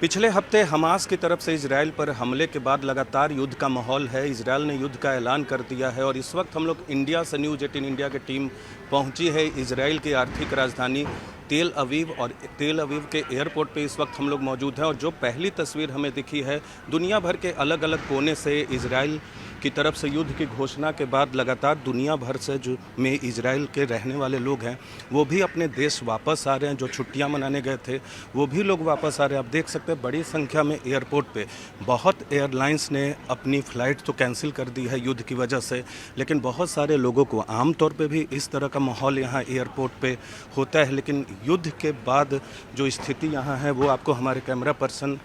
पिछले हफ्ते हमास की तरफ से इजराइल पर हमले के बाद लगातार युद्ध का माहौल है। इजराइल ने युद्ध का ऐलान कर दिया है और इस वक्त हम लोग इंडिया से न्यूज़ 18 इंडिया की टीम पहुंची है इजराइल की आर्थिक राजधानी तेल अवीव। और तेल अवीव के एयरपोर्ट पे इस वक्त हम लोग मौजूद हैं और जो पहली तस्वीर हमें दिखी है, दुनिया भर के अलग अलग कोने से इजराइल की तरफ से युद्ध की घोषणा के बाद लगातार दुनिया भर से जो में इजराइल के रहने वाले लोग हैं वो भी अपने देश वापस आ रहे हैं। जो छुट्टियां मनाने गए थे वो भी लोग वापस आ रहे हैं। आप देख सकते हैं बड़ी संख्या में एयरपोर्ट पे बहुत एयरलाइंस ने अपनी फ़्लाइट तो कैंसिल कर दी है युद्ध की वजह से, लेकिन बहुत सारे लोगों को आमतौर पे भी इस तरह का माहौल यहाँ एयरपोर्ट पे होता है। लेकिन युद्ध के बाद जो स्थिति यहाँ है वो आपको हमारे कैमरा पर्सन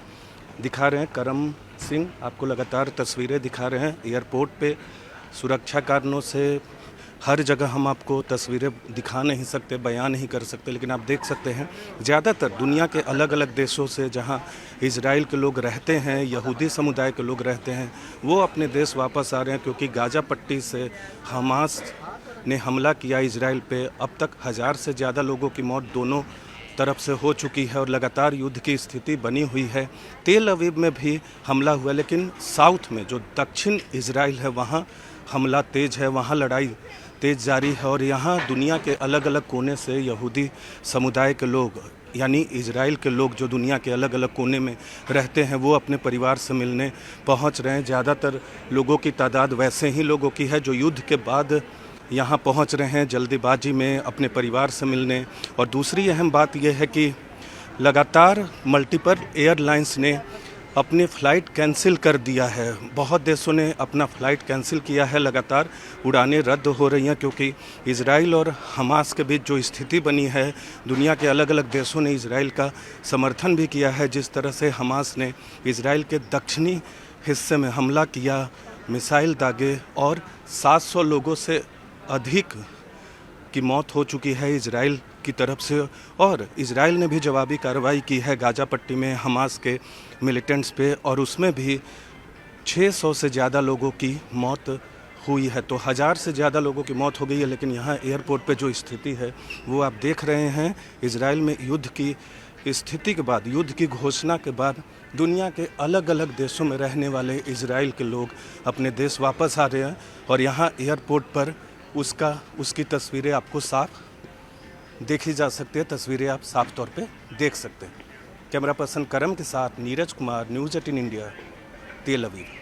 दिखा रहे हैं, करम सिंह आपको लगातार तस्वीरें दिखा रहे हैं। एयरपोर्ट पे सुरक्षा कारणों से हर जगह हम आपको तस्वीरें दिखा नहीं सकते, बयान नहीं कर सकते, लेकिन आप देख सकते हैं ज़्यादातर दुनिया के अलग अलग देशों से जहां इजराइल के लोग रहते हैं, यहूदी समुदाय के लोग रहते हैं, वो अपने देश वापस आ रहे हैं। क्योंकि गाज़ा पट्टी से हमास ने हमला किया इजराइल पे, अब तक 1000 से ज़्यादा लोगों की मौत दोनों तरफ से हो चुकी है और लगातार युद्ध की स्थिति बनी हुई है। तेल अवीव में भी हमला हुआ, लेकिन साउथ में जो दक्षिण इजराइल है वहाँ हमला तेज है, वहाँ लड़ाई तेज जारी है। और यहाँ दुनिया के अलग अलग कोने से यहूदी समुदाय के लोग यानी इजराइल के लोग जो दुनिया के अलग अलग कोने में रहते हैं वो अपने परिवार से मिलने पहुँच रहे हैं। ज़्यादातर लोगों की तादाद वैसे ही लोगों की है जो युद्ध के बाद यहाँ पहुँच रहे हैं जल्दीबाजी में अपने परिवार से मिलने। और दूसरी अहम बात यह है कि लगातार मल्टीपल एयरलाइंस ने अपनी फ़्लाइट कैंसिल कर दिया है। बहुत देशों ने अपना फ़्लाइट कैंसिल किया है, लगातार उड़ानें रद्द हो रही हैं क्योंकि इजराइल और हमास के बीच जो स्थिति बनी है, दुनिया के अलग अलग देशों ने इजराइल का समर्थन भी किया है। जिस तरह से हमास ने इजराइल के दक्षिणी हिस्से में हमला किया, मिसाइल दागे और 700 लोगों से अधिक की मौत हो चुकी है इजराइल की तरफ से। और इजराइल ने भी जवाबी कार्रवाई की है गाज़ा पट्टी में हमास के मिलिटेंट्स पे और उसमें भी 600 से ज़्यादा लोगों की मौत हुई है। तो 1000 से ज़्यादा लोगों की मौत हो गई है। लेकिन यहाँ एयरपोर्ट पे जो स्थिति है वो आप देख रहे हैं। इजराइल में युद्ध की स्थिति के बाद, युद्ध की घोषणा के बाद दुनिया के अलग अलग देशों में रहने वाले इजराइल के लोग अपने देश वापस आ रहे हैं और यहाँ एयरपोर्ट पर उसकी तस्वीरें आपको साफ देखी जा सकती है। तस्वीरें आप साफ तौर पे देख सकते हैं। कैमरा पर्सन करम के साथ नीरज कुमार, न्यूज़ 18 इंडिया, तेल अवीव।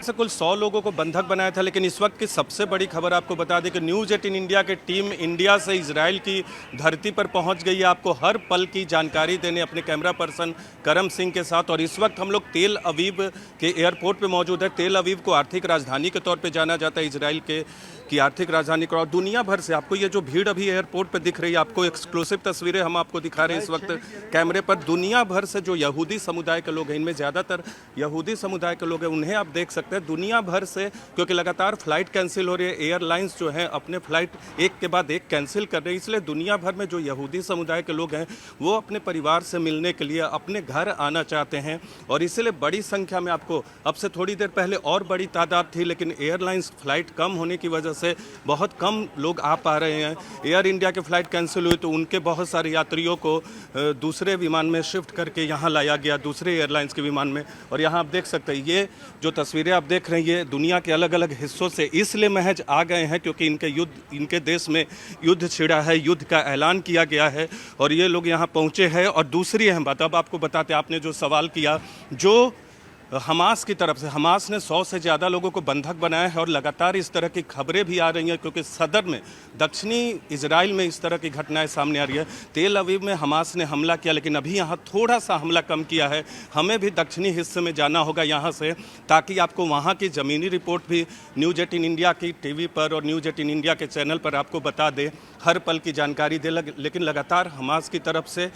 से कुल 100 लोगों को बंधक बनाया था। लेकिन इस वक्त की सबसे बड़ी खबर आपको बता दें कि न्यूज़ 18 इंडिया की टीम इंडिया से इजराइल की धरती पर पहुंच गई है आपको हर पल की जानकारी देने अपने कैमरा पर्सन करम सिंह के साथ। और इस वक्त हम लोग तेल अवीव के एयरपोर्ट पे मौजूद है। तेल अवीव को आर्थिक राजधानी के तौर पर जाना जाता है इजराइल की आर्थिक राजधानी को। और दुनिया भर से आपको ये जो भीड़ अभी एयरपोर्ट पर दिख रही है, आपको एक्सक्लूसिव तस्वीरें हम आपको दिखा रहे हैं इस वक्त कैमरे पर। दुनिया भर से जो यहूदी समुदाय के लोग हैं, इनमें ज़्यादातर यहूदी समुदाय के लोग हैं, उन्हें आप देख सकते हैं दुनिया भर से, क्योंकि लगातार फ्लाइट कैंसिल हो रही है। एयरलाइंस जो हैं अपने फ्लाइट एक के बाद एक कैंसिल कर रहे हैं, इसलिए दुनिया भर में जो यहूदी समुदाय के लोग हैं वो अपने परिवार से मिलने के लिए अपने घर आना चाहते हैं। और इसलिए बड़ी संख्या में, आपको अब से थोड़ी देर पहले और बड़ी तादाद थी, लेकिन एयरलाइंस फ्लाइट कम होने की वजह से बहुत कम लोग आ पा रहे हैं। एयर इंडिया की फ़्लाइट कैंसिल हुई तो उनके बहुत सारे यात्रियों को दूसरे विमान में शिफ्ट करके यहाँ लाया गया, दूसरे एयरलाइंस के विमान में। और यहाँ आप देख सकते हैं ये जो तस्वीरें आप देख रहे हैं ये दुनिया के अलग अलग हिस्सों से इसलिए महज आ गए हैं क्योंकि इनके देश में युद्ध छिड़ा है, युद्ध का ऐलान किया गया है और ये लोग यहाँ पहुँचे हैं। और दूसरी अहम बात अब आपको बताते, आपने जो सवाल किया, जो हमास की तरफ से, हमास ने 100 से ज़्यादा लोगों को बंधक बनाया है और लगातार इस तरह की खबरें भी आ रही हैं क्योंकि सदर में, दक्षिणी इजराइल में इस तरह की घटनाएं सामने आ रही है। तेल अवीव में हमास ने हमला किया, लेकिन अभी यहाँ थोड़ा सा हमला कम किया है। हमें भी दक्षिणी हिस्से में जाना होगा यहाँ से, ताकि आपको वहाँ की ज़मीनी रिपोर्ट भी न्यूज़ 18 इंडिया की टीवी पर और न्यूज़ 18 इंडिया के चैनल पर आपको बता दे, हर पल की जानकारी दे। लेकिन लगातार हमास की तरफ से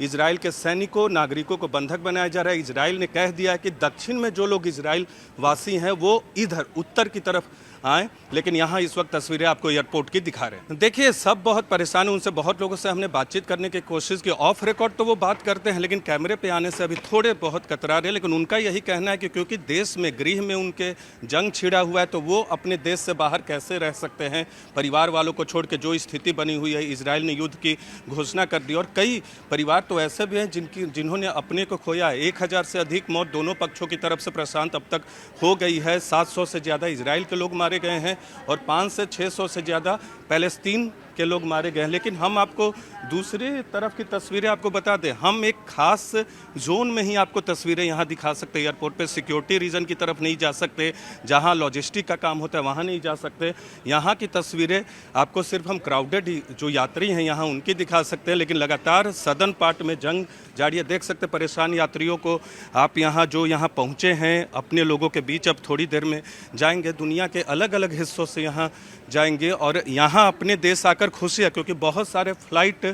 इजराइल के सैनिकों, नागरिकों को बंधक बनाया जा रहा है। इजराइल ने कह दिया है कि दक्षिण में जो लोग इजराइल वासी हैं वो इधर उत्तर की तरफ आए। लेकिन यहाँ इस वक्त तस्वीरें आपको एयरपोर्ट की दिखा रहे हैं। देखिए सब बहुत परेशान हैं, उनसे बहुत लोगों से हमने बातचीत करने की कोशिश की। ऑफ रिकॉर्ड तो वो बात करते हैं, लेकिन कैमरे पे आने से अभी थोड़े बहुत कतरा रहे हैं। लेकिन उनका यही कहना है कि क्योंकि देश में, गृह में उनके जंग छिड़ा हुआ है, तो वो अपने देश से बाहर कैसे रह सकते हैं परिवार वालों को छोड़ के। जो स्थिति बनी हुई है, इजराइल ने युद्ध की घोषणा कर दी और कई परिवार लगातार तो ऐसे भी हैं जिन्होंने अपने को खोया है। 1000 से अधिक मौत दोनों पक्षों की तरफ से प्रशांत अब तक हो गई है। 700 से ज़्यादा इजराइल के लोग मारे गए हैं और 500 से 600 से ज़्यादा पैलेस्तीन के लोग मारे गए हैं। लेकिन हम आपको दूसरी तरफ की तस्वीरें आपको बता दें, हम एक खास जोन में ही आपको तस्वीरें यहाँ दिखा सकते हैं। एयरपोर्ट पे सिक्योरिटी रीज़न की तरफ नहीं जा सकते, जहाँ लॉजिस्टिक का काम होता है वहाँ नहीं जा सकते। यहाँ की तस्वीरें आपको सिर्फ हम क्राउडेड जो यात्री हैं यहाँ उनकी दिखा सकते हैं, लेकिन लगातार सदर्न पार्ट में जंग जारी है। देख सकते परेशान यात्रियों को आप यहाँ जो यहाँ पहुँचे हैं अपने लोगों के बीच, अब थोड़ी देर में जाएंगे, दुनिया के अलग अलग हिस्सों से यहाँ जाएंगे और यहाँ अपने देश आकर खुशी है क्योंकि बहुत सारे फ्लाइट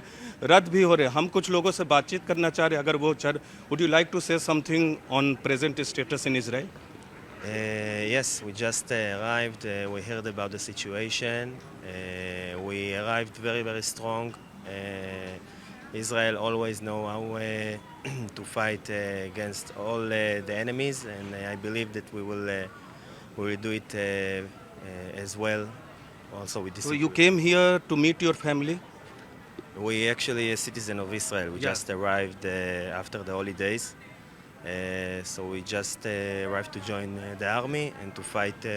रद्द भी हो रहे हैं। हम कुछ लोगों से बातचीत करना चाह रहे हैं, अगर वो would you like to say something on present status in Israel? Yes, we just arrived. We heard about the situation. We arrived very, very strong. Israel always know how to fight against all the enemies, and I believe that we will do it as well. Also, with this. So you came here to meet your family? We actually a citizen of Israel. We Yeah. just arrived after the holidays. So we just arrived to join the army and to fight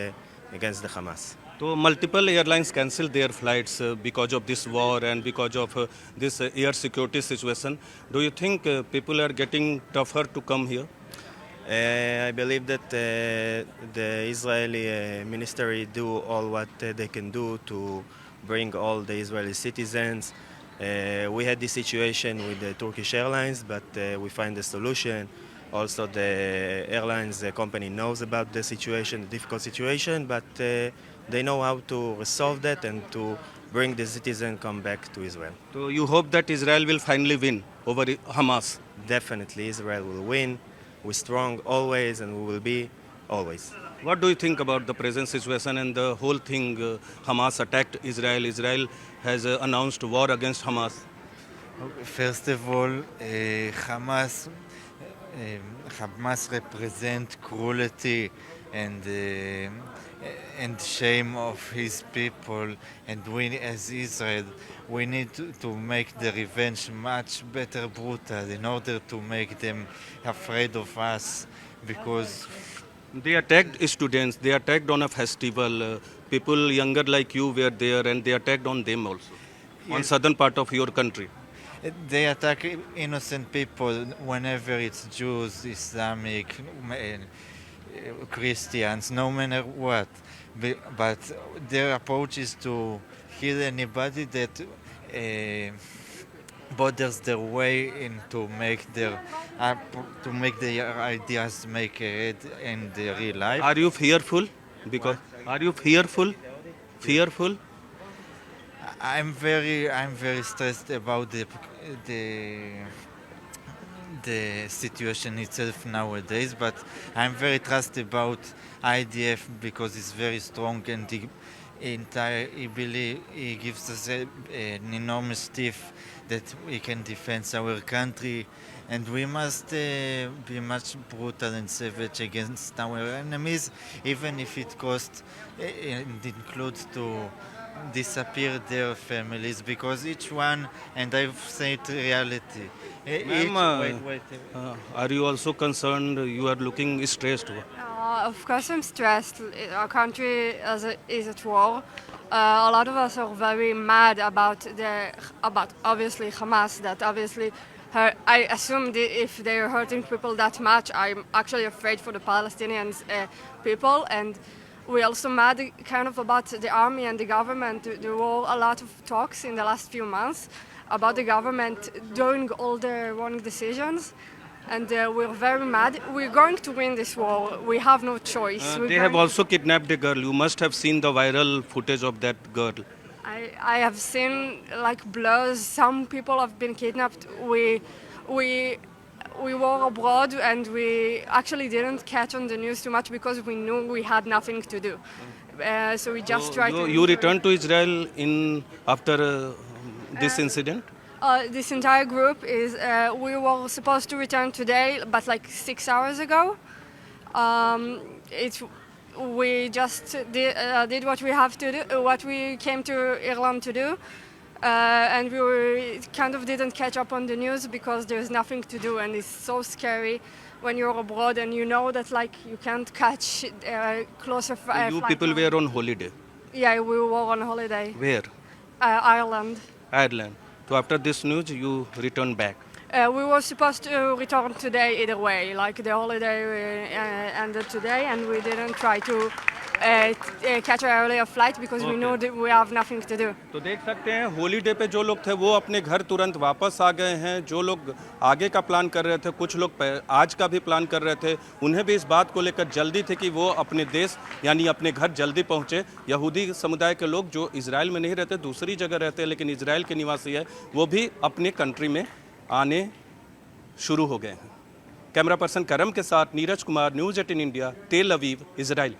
against the Hamas. So multiple airlines cancelled their flights because of this war and because of this air security situation. Do you think people are getting tougher to come here? I believe that the Israeli ministry do all what they can do to bring all the Israeli citizens. We had this situation with the Turkish Airlines, but we find a solution. Also, the airlines company knows about the situation, the difficult situation, but they know how to resolve that and to bring the citizen come back to Israel. So you hope that Israel will finally win over Hamas? Definitely, Israel will win. We're strong always, and we will be always. What do you think about the present situation and the whole thing? Hamas attacked Israel. Israel has announced war against Hamas. First of all, Hamas represent cruelty and shame of his people, and we as Israel, we need to make the revenge much better brutal in order to make them afraid of us, because They attacked students. They attacked on a festival. People younger like you were there, and they attacked on them also, on Yes. southern part of your country. they attack innocent people whenever it's Jews, Islamic, Christians, no matter what. But their approach is to kill anybody that bothers their way in to make their ideas make it in the real life. Are you fearful? Because are you fearful? Fearful? I'm very stressed about the situation itself nowadays, but I'm very trust about IDF because it's very strong and he gives us an enormous teeth that we can defend our country, and we must be much brutal and savage against our enemies, even if it costs and includes to disappear their families, because each one, and I've said reality. Ma'am, Wait. are you also concerned? You are looking stressed. Of course, I'm stressed. Our country is at war. A lot of us are very mad about obviously Hamas. That obviously, I assume if they're hurting people that much, I'm actually afraid for the Palestinians people. And we're also mad kind of about the army and the government. There were a lot of talks in the last few months about the government doing all the wrong decisions. And we're very mad. We're going to win this war. We have no choice. They have also kidnapped a girl. You must have seen the viral footage of that girl. I have seen like blurs. Some people have been kidnapped. We were abroad and we actually didn't catch on the news too much because we knew we had nothing to do. So we just tried to. You returned to Israel after this incident. This entire group is. We were supposed to return today, but like 6 hours ago. We just did what we have to do. What we came to Ireland to do. and we kind of didn't catch up on the news because there's nothing to do, and it's so scary when you're abroad and you know that like you can't catch closer You flight people now. were on holiday. Yeah, we were on holiday. Where? Ireland. Ireland. So after this news, you return back. We were supposed to return today either way. Like the holiday ended today, and we didn't try to catch an earlier flight because we Okay. know that we have nothing to do. तो देख सकते हैं holiday पे जो लोग थे वो अपने घर तुरंत वापस आ गए हैं। जो लोग आगे का प्लान कर रहे थे, कुछ लोग आज का भी प्लान कर रहे थे, उन्हें भी इस बात को लेकर जल्दी थी कि वो अपने देश यानी अपने घर जल्दी पहुंचे। यहूदी समुदाय के लोग जो इजराइल में नहीं रहते, दूसरी जगह रहते हैं, लेकिन इजराइल के निवासी है, वो भी अपने कंट्री में आने शुरू हो गए हैं। कैमरा पर्सन करम के साथ नीरज कुमार, न्यूज़ 18 इंडिया, तेल अवीव, इजराइल।